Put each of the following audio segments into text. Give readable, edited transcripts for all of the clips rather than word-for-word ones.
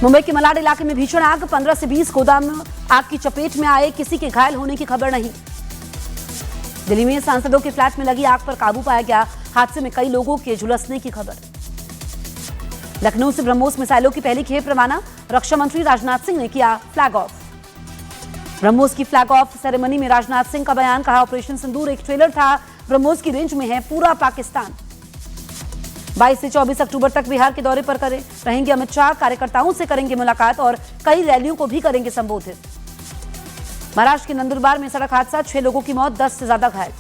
मुंबई के मलाड इलाके में भीषण आग, 15 से 20 गोदाम आग की चपेट में आए, किसी के घायल होने की खबर नहीं। दिल्ली में सांसदों के फ्लैट में लगी आग पर काबू पाया गया, हादसे में कई लोगों के झुलसने की खबर। लखनऊ से ब्रह्मोस मिसाइलों की पहली खेप रवाना, रक्षा मंत्री राजनाथ सिंह ने किया फ्लैग ऑफ। ब्रह्मोस की फ्लैग ऑफ सेरेमनी में राजनाथ सिंह का बयान, कहा ऑपरेशन सिंदूर एक ट्रेलर था, ब्रह्मोस की रेंज में है पूरा पाकिस्तान। 22 से 24 अक्टूबर तक बिहार के दौरे पर रहेंगे अमित शाह, कार्यकर्ताओं से करेंगे मुलाकात और कई रैलियों को भी करेंगे संबोधित। महाराष्ट्र के नंदुरबार में सड़क हादसा, 6 लोगों की मौत, 10 से ज्यादा घायल।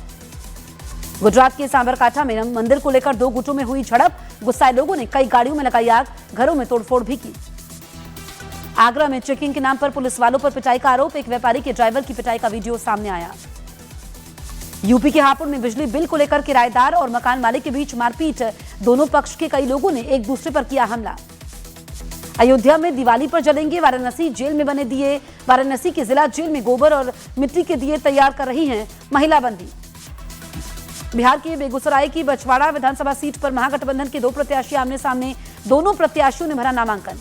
गुजरात के सांबरकाठा में मंदिर को लेकर 2 गुटों में हुई झड़प, गुस्साए लोगों ने कई गाड़ियों में लगाई आग, घरों में तोड़फोड़ भी की। आगरा में चेकिंग के नाम पर पुलिस वालों पर पिटाई का आरोप, एक व्यापारी के ड्राइवर की पिटाई का वीडियो सामने आया। यूपी के हापुड़ में बिजली बिल को लेकर किराएदार और मकान मालिक के बीच मारपीट, दोनों पक्ष के कई लोगों ने एक दूसरे पर किया हमला। अयोध्या में दिवाली पर जलेंगे वाराणसी जेल में बने दिए, वाराणसी के जिला जेल में गोबर और मिट्टी के दिए तैयार कर रही हैं महिला बंदी। बिहार के बेगूसराय की बछवाड़ा विधानसभा सीट पर महागठबंधन के 2 प्रत्याशी आमने सामने, दोनों प्रत्याशियों ने भरा नामांकन।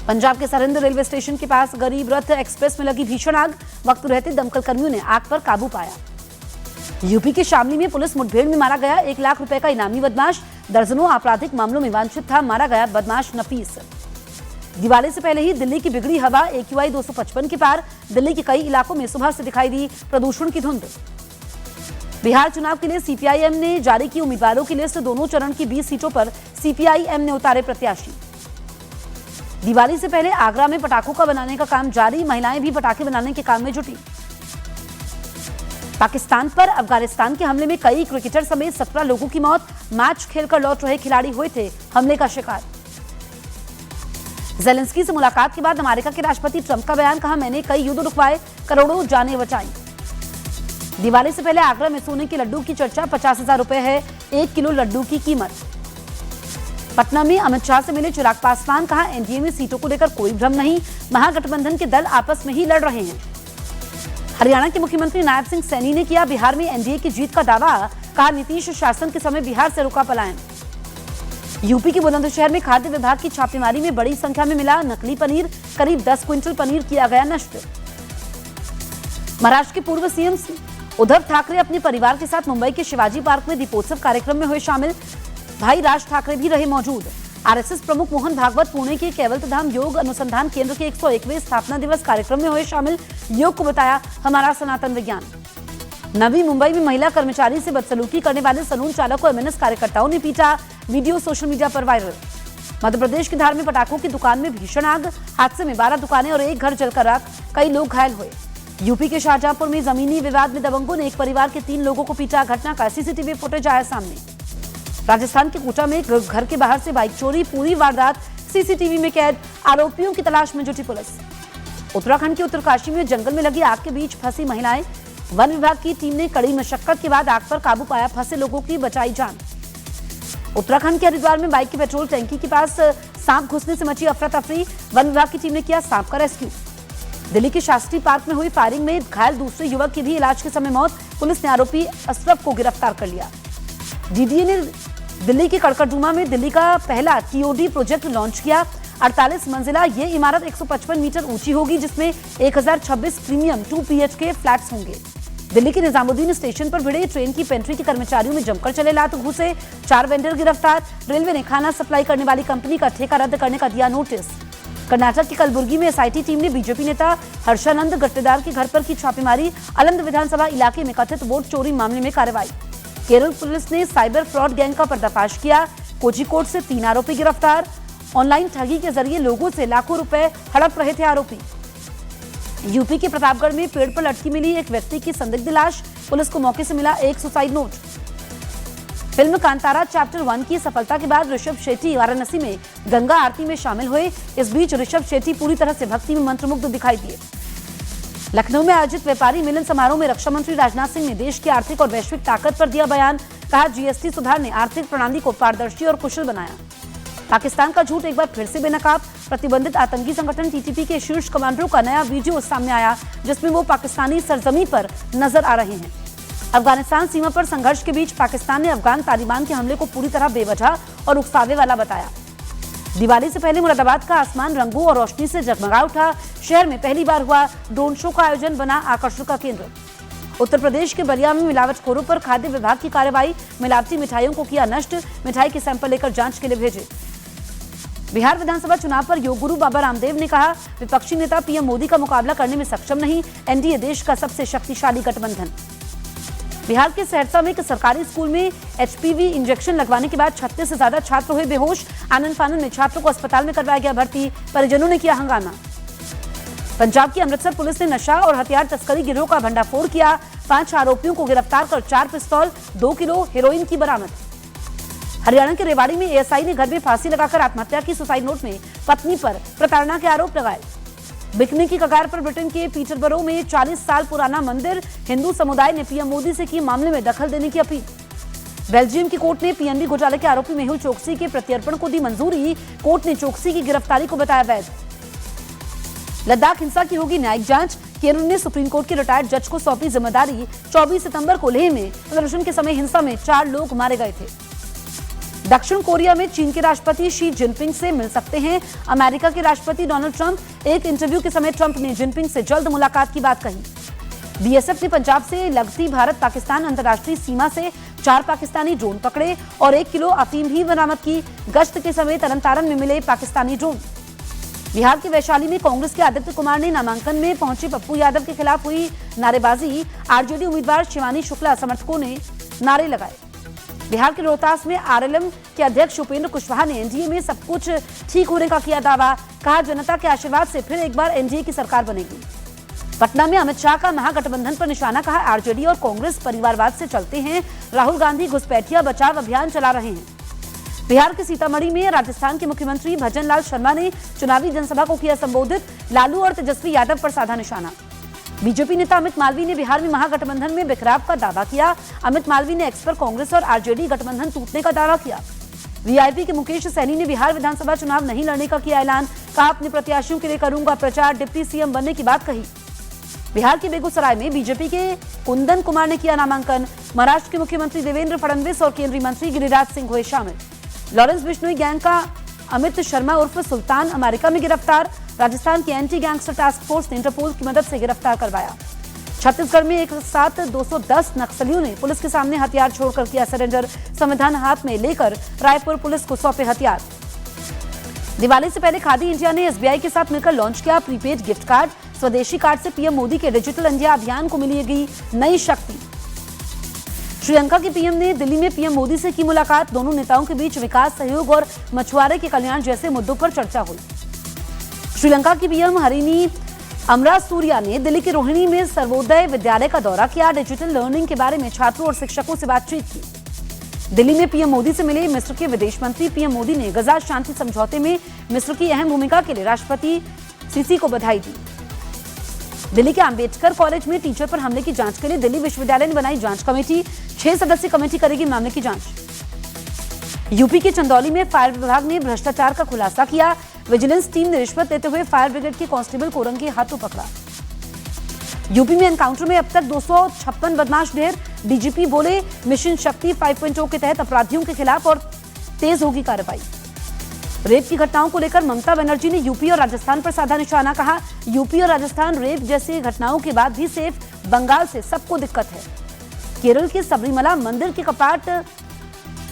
पंजाब के सरहिंद रेलवे स्टेशन के पास गरीब रथ एक्सप्रेस में लगी भीषण आग, वक्त रहते दमकल कर्मियों ने आग पर काबू पाया। यूपी के शामली में पुलिस मुठभेड़ में मारा गया 1 लाख रुपए का इनामी बदमाश, दर्जनों आपराधिक मामलों में वांछित था, मारा गया बदमाश नफीस। दिवाली से पहले ही दिल्ली की बिगड़ी हवा, AQI 255 के पार, दिल्ली के कई इलाकों में सुबह से दिखाई दी प्रदूषण की धुंध। बिहार चुनाव के लिए CPIM ने जारी की उम्मीदवारों की लिस्ट, दोनों चरण की 20 सीटों पर CPIM ने उतारे प्रत्याशी। दिवाली से पहले आगरा में पटाखों का बनाने का काम जारी, महिलाएं भी पटाखे बनाने के काम में जुटी। पाकिस्तान पर अफगानिस्तान के हमले में कई क्रिकेटर समेत 17 लोगों की मौत, मैच खेलकर लौट रहे खिलाड़ी हुए थे हमले का शिकार। ज़ेलेंस्की से मुलाकात के बाद अमेरिका के राष्ट्रपति ट्रंप का बयान, कहा मैंने कई युद्ध रुकवाए, करोड़ों जानें बचाई। दिवाली से पहले आगरा में सोने के लड्डू की चर्चा, 50,000 रुपए है 1 किलो लड्डू की कीमत। पटना में अमित शाह से मिले चिराग पासवान, कहा एनडीए में सीटों को लेकर कोई भ्रम नहीं, महागठबंधन के दल आपस में ही लड़ रहे हैं। हरियाणा के मुख्यमंत्री नायब सिंह सैनी ने किया बिहार में एनडीए की जीत का दावा, कहा नीतीश शासन के समय बिहार से रुका पलायन। यूपी के बुलंदशहर में खाद्य विभाग की छापेमारी में बड़ी संख्या में मिला नकली पनीर, करीब 10 क्विंटल पनीर किया गया नष्ट। महाराष्ट्र के पूर्व सीएम उद्धव ठाकरे अपने परिवार के साथ मुंबई के शिवाजी पार्क में दीपोत्सव कार्यक्रम में हुए शामिल, भाई राज ठाकरे भी रहे मौजूद। आरएसएस प्रमुख मोहन भागवत पुणे के कैवल्यधाम योग अनुसंधान केंद्र के 101वें स्थापना दिवस कार्यक्रम में हुए शामिल, योग को बताया हमारा सनातन विज्ञान। नवी मुंबई में महिला कर्मचारी से बदसलूकी करने वाले सलून चालक को एमएनएस कार्यकर्ताओं ने पीटा, वीडियो सोशल मीडिया पर वायरल। मध्य प्रदेश के धार में पटाखों की दुकान में भीषण आग, हादसे में 12 दुकानें और एक घर जलकर राख, कई लोग घायल हुए। यूपी के शाहजहांपुर में जमीनी विवाद में दबंगों ने एक परिवार के 3 लोगों को पीटा, घटना का सीसीटीवी फुटेज आया सामने। राजस्थान के कोटा में घर के बाहर से बाइक चोरी, पूरी वारदात सीसीटीवी में कैद, आरोपियों की तलाश में जुटी पुलिस। उत्तराखंड के उत्तरकाशी में जंगल में लगी आग के बीच फंसी महिलाएं, वन विभाग की टीम ने कड़ी मशक्कत के बाद आग पर काबू पाया, फंसे लोगों की बचाई जान। उत्तराखंड के हरिद्वार में बाइक की पेट्रोल टैंकी के पास सांप घुसने से मची अफरा तफरी, वन विभाग की टीम ने किया सांप का रेस्क्यू। दिल्ली के शास्त्री पार्क में हुई फायरिंग में घायल दूसरे युवक की भी इलाज के समय मौत, पुलिस ने आरोपी अशरफ को गिरफ्तार कर लिया। डीडीए ने दिल्ली के कड़कड़डूमा में दिल्ली का पहला टीओडी प्रोजेक्ट लॉन्च किया। 48 मंजिला ये इमारत 155 मीटर ऊंची होगी, जिसमें 1026 प्रीमियम 2 BHK फ्लैट्स होंगे। दिल्ली के निजामुद्दीन स्टेशन पर भिड़े ट्रेन की पेंट्री के कर्मचारियों में जमकर चले लात घुसे, 4 वेंडर गिरफ्तार। रेलवे ने खाना सप्लाई करने वाली कंपनी का ठेका रद्द करने का दिया नोटिस। कर्नाटक की कलबुर्गी में एसआईटी टीम ने बीजेपी नेता हर्षानंद गट्टेदार के घर पर की छापेमारी, अलंद विधानसभा इलाके में कथित वोट चोरी मामले में कार्रवाई। केरल पुलिस ने साइबर फ्रॉड गैंग का पर्दाफाश किया, कोझिकोड से 3 आरोपी गिरफ्तार। ऑनलाइन ठगी के जरिए लोगों से लाखों रुपए हड़प रहे थे आरोपी। यूपी के प्रतापगढ़ में पेड़ पर लटकी मिली एक व्यक्ति की संदिग्ध लाश, पुलिस को मौके से मिला एक suicide note. Film Kantara chapter 1 की सफलता के बाद ऋषभ शेट्टी वाराणसी में गंगा आरती में शामिल हुए। इस बीच ऋषभ शेट्टी पूरी तरह से भक्ति में मंत्रमुग्ध दिखाई दिए। लखनऊ में आयोजित व्यापारी मिलन समारोह में रक्षा मंत्री राजनाथ सिंह ने देश की आर्थिक और वैश्विक ताकत पर दिया बयान, कहा जीएसटी सुधार ने आर्थिक प्रणाली को पारदर्शी और कुशल बनाया। पाकिस्तान का झूठ एक बार फिर से बेनकाब, प्रतिबंधित आतंकी संगठन टीटीपी के शीर्ष कमांडरों का नया वीडियो सामने आया, जिसमें वो पाकिस्तानी सरजमी पर नजर आ रहे हैं। अफगानिस्तान सीमा पर संघर्ष के बीच पाकिस्तान ने अफगान तालिबान के हमले को पूरी तरह बेवजह और उकसावे वाला बताया। दिवाली से पहले मुरादाबाद का आसमान रंगों और रोशनी से जगमगा उठा। शहर में पहली बार हुआ ड्रोन शो का आयोजन, बना आकर्षण का केंद्र। उत्तर प्रदेश के बलिया में मिलावटखोरों पर खाद्य विभाग की कार्रवाई, मिलावटी मिठाइयों को किया नष्ट, मिठाई के सैंपल लेकर जांच के लिए भेजे। बिहार विधानसभा चुनाव पर योग गुरु बाबा रामदेव ने कहा, विपक्षी नेता पीएम मोदी का मुकाबला करने में सक्षम नहीं, एनडीए देश का सबसे शक्तिशाली गठबंधन। बिहार के सहरसा में एक सरकारी स्कूल में एचपीवी इंजेक्शन लगवाने के बाद 36 से ज्यादा छात्र हुए बेहोश। आनन फानन में छात्रों को अस्पताल में करवाया गया भर्ती, परिजनों ने किया हंगामा। पंजाब की अमृतसर पुलिस ने नशा और हथियार तस्करी गिरोह का भंडाफोड़ किया। 5 आरोपियों को गिरफ्तार कर 4 पिस्तौल, 2 किलो हेरोइन की बरामद। हरियाणा के रेवाड़ी में एएसआई ने घर में फांसी लगाकर आत्महत्या की। सुसाइड नोट में पत्नी पर प्रताड़ना के आरोप लगाए। बिकने की कगार पर ब्रिटेन के पीटरबरो में 40 साल पुराना मंदिर, हिंदू समुदाय ने पीएम मोदी से की मामले में दखल देने की अपील। बेल्जियम की कोर्ट ने पीएनबी घोटाले के आरोपी मेहुल चोकसी के प्रत्यर्पण को दी मंजूरी। कोर्ट ने चोकसी की गिरफ्तारी को बताया वैध। लद्दाख हिंसा की होगी न्यायिक जांच, केंद्र ने सुप्रीम कोर्ट के रिटायर्ड जज को सौंपी जिम्मेदारी। 24 सितंबर को लेह में प्रदर्शन के समय हिंसा में 4 लोग मारे गए थे। दक्षिण कोरिया में चीन के राष्ट्रपति शी जिनपिंग से मिल सकते हैं अमेरिका के राष्ट्रपति डोनाल्ड ट्रंप। एक इंटरव्यू के समय ट्रंप ने जिनपिंग से जल्द मुलाकात की बात कही। बीएसएफ ने पंजाब से लगती भारत पाकिस्तान अंतर्राष्ट्रीय सीमा से 4 पाकिस्तानी ड्रोन पकड़े और 1 किलो अफीम भी बरामद की। गश्त के समय तरन में मिले पाकिस्तानी ड्रोन। बिहार के वैशाली में कांग्रेस के आदित्य कुमार ने नामांकन में पहुंचे पप्पू यादव के खिलाफ हुई नारेबाजी। आरजेडी उम्मीदवार शिवानी शुक्ला समर्थकों ने नारे लगाए। बिहार के रोहतास में आरएलएम के अध्यक्ष उपेंद्र कुशवाहा ने एनडीए में सब कुछ ठीक होने का किया दावा। कहा, जनता के आशीर्वाद से फिर एक बार एनडीए की सरकार बनेगी। पटना में अमित शाह का महागठबंधन पर निशाना। कहा, आरजेडी और कांग्रेस परिवारवाद से चलते हैं। राहुल गांधी घुसपैठिया बचाव अभियान चला रहे हैं। बिहार के सीतामढ़ी में राजस्थान के मुख्यमंत्री भजन लाल शर्मा ने चुनावी जनसभा को किया संबोधित। लालू और तेजस्वी यादव पर साधा निशाना। बीजेपी नेता अमित मालवीय ने बिहार में महागठबंधन में बिखराव का दावा किया। अमित मालवीय ने एक्स पर कांग्रेस और आरजेडी गठबंधन टूटने का दावा किया। वीआईपी के मुकेश सैनी ने बिहार विधानसभा चुनाव नहीं लड़ने का किया ऐलान। कहा, अपने प्रत्याशियों के लिए करूंगा प्रचार, डिप्टी सीएम बनने की बात कही। बिहार के बेगूसराय में बीजेपी के कुंदन कुमार ने किया नामांकन। महाराष्ट्र के मुख्यमंत्री देवेंद्र फडणवीस और केंद्रीय मंत्री गिरिराज सिंह हुए शामिल। लॉरेंस बिश्नोई गैंग का अमित शर्मा उर्फ सुल्तान अमेरिका में गिरफ्तार। राजस्थान की एंटी गैंगस्टर टास्क फोर्स ने इंटरपोल की मदद से गिरफ्तार करवाया। छत्तीसगढ़ में एक साथ 210 नक्सलियों ने पुलिस के सामने हथियार छोड़कर किया सरेंडर। संविधान हाथ में लेकर रायपुर पुलिस को सौंपे हथियार। दिवाली से पहले खादी इंडिया ने एसबीआई के साथ मिलकर लॉन्च किया प्रीपेड गिफ्ट कार्ड। स्वदेशी कार्ड से पीएम मोदी के डिजिटल इंडिया अभियान को मिलेगी नई शक्ति। श्रीलंका के पीएम ने दिल्ली में पीएम मोदी से की मुलाकात। दोनों नेताओं के बीच विकास, सहयोग और मछुआरे के कल्याण जैसे मुद्दों पर चर्चा हुई। श्रीलंका की पीएम हरिनी अमरासूरिया ने दिल्ली के रोहिणी में सर्वोदय विद्यालय का दौरा किया। डिजिटल लर्निंग के बारे में छात्रों और शिक्षकों से बातचीत की। दिल्ली में पीएम मोदी से मिले मिस्र के विदेश मंत्री। पीएम मोदी ने गजा शांति समझौते में मिस्र की अहम भूमिका के लिए राष्ट्रपति सीसी को बधाई दी। दिल्ली के अंबेडकर कॉलेज में टीचर पर हमले की जांच के लिए दिल्ली विश्वविद्यालय ने बनाई जांच कमेटी। 6 सदस्यीय कमेटी करेगी मामले की जांच। यूपी के चंदौली में फायर विभाग ने भ्रष्टाचार का खुलासा किया। विजिलेंस टीम ने रिश्वत लेते हुए फायर ब्रिगेड के कांस्टेबल को रंगे हाथों पकड़ा। यूपी में एनकाउंटर में अब तक 256 बदमाश ढेर। डीजीपी बोले, मिशन शक्ति 5.0 के तहत अपराधियों के खिलाफ और तेज होगी कार्रवाई। रेप की घटनाओं को लेकर ममता बनर्जी ने यूपी और राजस्थान पर साधा निशाना। कहा, यूपी और राजस्थान रेप जैसी घटनाओं के बाद भी सेफ, बंगाल से सबको दिक्कत है। केरल के सबरीमला मंदिर के कपाट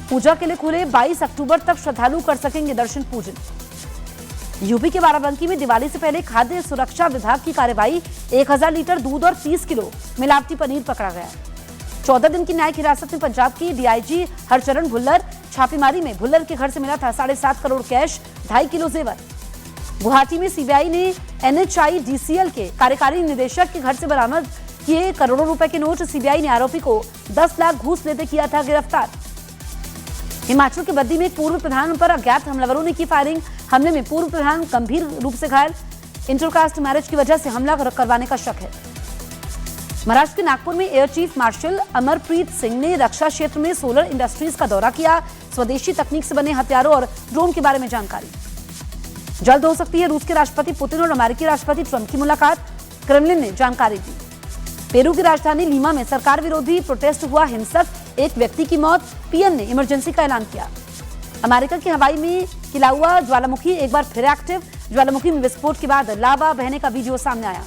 पूजा के लिए खुले। 22 अक्टूबर तक श्रद्धालु कर सकेंगे दर्शन पूजन। यूपी के बाराबंकी में दिवाली से पहले खाद्य सुरक्षा विभाग की कार्रवाई। 1000 लीटर दूध और 30 किलो मिलावटी पनीर पकड़ा गया। 14 दिन की न्यायिक हिरासत में पंजाब की डीआईजी हरचरण भुल्लर। छापेमारी में भुल्लर के घर से मिला था 7.5 करोड़ कैश, 2.5 किलो जेवर। गुवाहाटी में सीबीआई ने एनएचआईडीसीएल के कार्यकारी निदेशक के घर से बरामद किए करोड़ों रुपए के नोट। सीबीआई ने आरोपी को 10 लाख घूस लेते किया था गिरफ्तार। हिमाचल के बद्दी में पूर्व प्रधान पर अज्ञात हमलावरों ने की फायरिंग। हमले में पूर्व प्रधान गंभीर रूप से घायल। इंटरकास्ट मैरिज की वजह से हमला करवाने का शक है। महाराष्ट्र के नागपुर में air chief marshal Amarpreet Singh ने रक्षा क्षेत्र में सोलर इंडस्ट्रीज का दौरा किया। स्वदेशी तकनीक से बने हथियारों और ड्रोन के बारे में जानकारी। जल्द हो सकती है रूस के राष्ट्रपति पुतिन और अमेरिकी राष्ट्रपति ट्रंप की मुलाकात, क्रेमलिन ने जानकारी दी। पेरू की राजधानी लीमा में सरकार विरोधी प्रोटेस्ट हुआ हिंसक, एक व्यक्ति की मौत। पीएम ने इमरजेंसी का ऐलान किया। अमेरिका की हवाई में किलाउआ ज्वालामुखी एक बार फिर एक्टिव। ज्वालामुखी में विस्फोट के बाद लावा बहने का वीडियो सामने आया।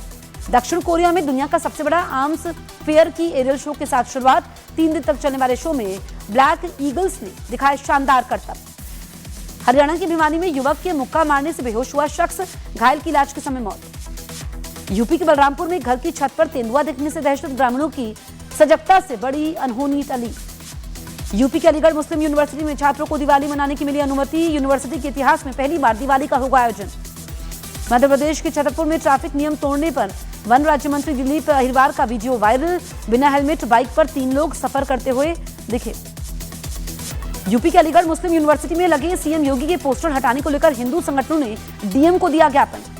दक्षिण कोरिया में दुनिया का सबसे बड़ा आर्म्स फेयर की एरियल शो के साथ शुरुआत। 3 दिन तक चलने वाले शो में ब्लैक ईगल्स ने दिखाए शानदार करतब। हरियाणा की भिवानी में युवक के मुक्का मारने से बेहोश हुआ शख्स, घायल की इलाज के समय मौत। यूपी के बलरामपुर में घर की छत पर तेंदुआ दिखने से दहशत, ग्रामीणों की सजगता से बड़ी अनहोनी टली। यूपी के अलीगढ़ मुस्लिम यूनिवर्सिटी में छात्रों को दिवाली मनाने की मिली अनुमति। यूनिवर्सिटी के इतिहास में पहली बार दिवाली का होगा आयोजन। मध्य प्रदेश के छतरपुर में ट्रैफिक नियम तोड़ने पर वन राज्य मंत्री दिलीप अहिरवार का वीडियो वायरल। बिना हेलमेट बाइक पर 3 लोग सफर करते हुए दिखे। यूपी के अलीगढ़ मुस्लिम यूनिवर्सिटी में लगे सीएम योगी के पोस्टर हटाने को लेकर हिंदू संगठनों ने डीएम को दिया ज्ञापन।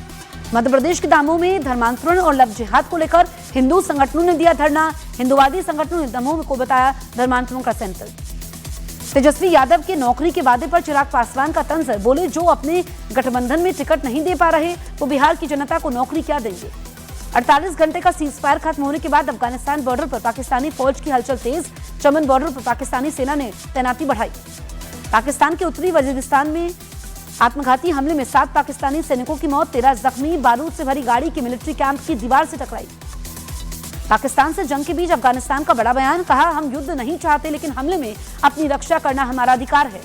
मध्य प्रदेश के दामोह में धर्मांतरण और लव जिहाद को लेकर हिंदू संगठनों ने दिया धरना। हिंदुवादी संगठनों ने दमोह को बताया धर्मांतरण का सेंटर। तेजस्वी यादव के नौकरी के वादे पर चिराग पासवान का तंज, बोले जो अपने गठबंधन में टिकट नहीं दे पा रहे वो बिहार की जनता को नौकरी क्या देंगे। 48 घंटे का सीज फायर खत्म होने के बाद अफगानिस्तान बॉर्डर पर पाकिस्तानी फौज की हलचल तेज। चमन बॉर्डर पर पाकिस्तानी सेना ने तैनाती बढ़ाई। पाकिस्तान के उत्तरी वजीरिस्तान में आत्मघाती हमले में 7 पाकिस्तानी सैनिकों की मौत, 13 जख्मी। बारूद से भरी गाड़ी की मिलिट्री कैंप की दीवार से टकराई। पाकिस्तान से जंग के बीच अफगानिस्तान का बड़ा बयान, कहा हम युद्ध नहीं चाहते लेकिन हमले में अपनी रक्षा करना हमारा अधिकार है।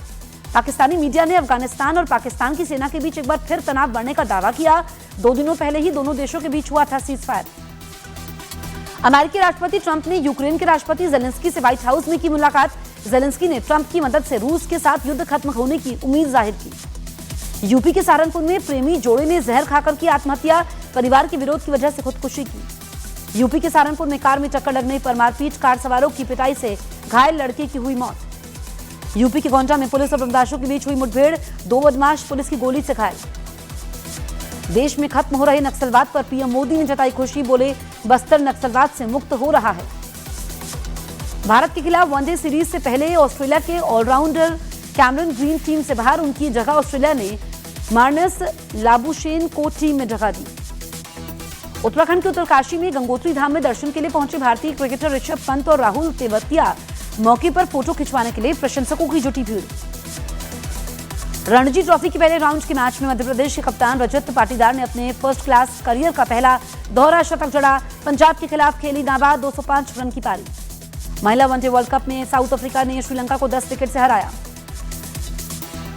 पाकिस्तानी मीडिया ने अफगानिस्तान और पाकिस्तान की सेना के बीच एक बार फिर तनाव बढ़ने का दावा किया। 2 दिनों पहले ही दोनों देशों के बीच हुआ था सीज फायर। अमेरिकी राष्ट्रपति ट्रंप ने यूक्रेन के राष्ट्रपति जेलेंस्की से व्हाइट हाउस में की मुलाकात। जेलेंस्की ने ट्रंप की मदद से रूस के साथ युद्ध खत्म होने की उम्मीद जाहिर की। यूपी के सहारनपुर में प्रेमी जोड़े ने जहर खाकर की आत्महत्या, परिवार के विरोध की वजह से खुदकुशी की। यूपी के सहारनपुर में कार में टक्कर लगने पर मारपीट, कार सवारों की पिटाई से घायल लड़के की हुई मौत। यूपी के गोंडा में पुलिस और बदमाशों के बीच हुई मुठभेड़, 2 बदमाश पुलिस की गोली से घायल। देश में खत्म हो रहे नक्सलवाद पर पीएम मोदी ने जताई खुशी, बोले बस्तर नक्सलवाद से मुक्त हो रहा है। भारत के खिलाफ वनडे सीरीज से पहले ऑस्ट्रेलिया के ऑलराउंडर कैमरन ग्रीन टीम से बाहर, उनकी जगह ऑस्ट्रेलिया ने मार्नस लाबुशेन को टीम में जगह दी। उत्तराखंड के उत्तरकाशी में गंगोत्री धाम में दर्शन के लिए पहुंचे भारतीय क्रिकेटर ऋषभ पंत और राहुल तेवतिया, मौके पर फोटो खिंचवाने के लिए प्रशंसकों की जुटी भीड़। रणजी ट्रॉफी के पहले राउंड के मैच में मध्य प्रदेश के कप्तान रजत पाटीदार ने अपने फर्स्ट क्लास करियर का पहला दोहरा शतक जड़ा। पंजाब के खिलाफ खेली नाबाद 205 रन की पारी। महिला वनडे वर्ल्ड कप में साउथ अफ्रीका ने श्रीलंका को 10 विकेट से हराया।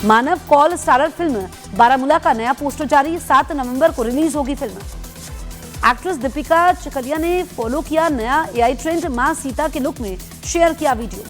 मानव कौल स्टारर फिल्म बारामूला का नया पोस्टर जारी, 7 नवंबर को रिलीज होगी फिल्म। एक्ट्रेस दीपिका चिकलिया ने फॉलो किया नया एआई ट्रेंड, मां सीता के लुक में शेयर किया वीडियो।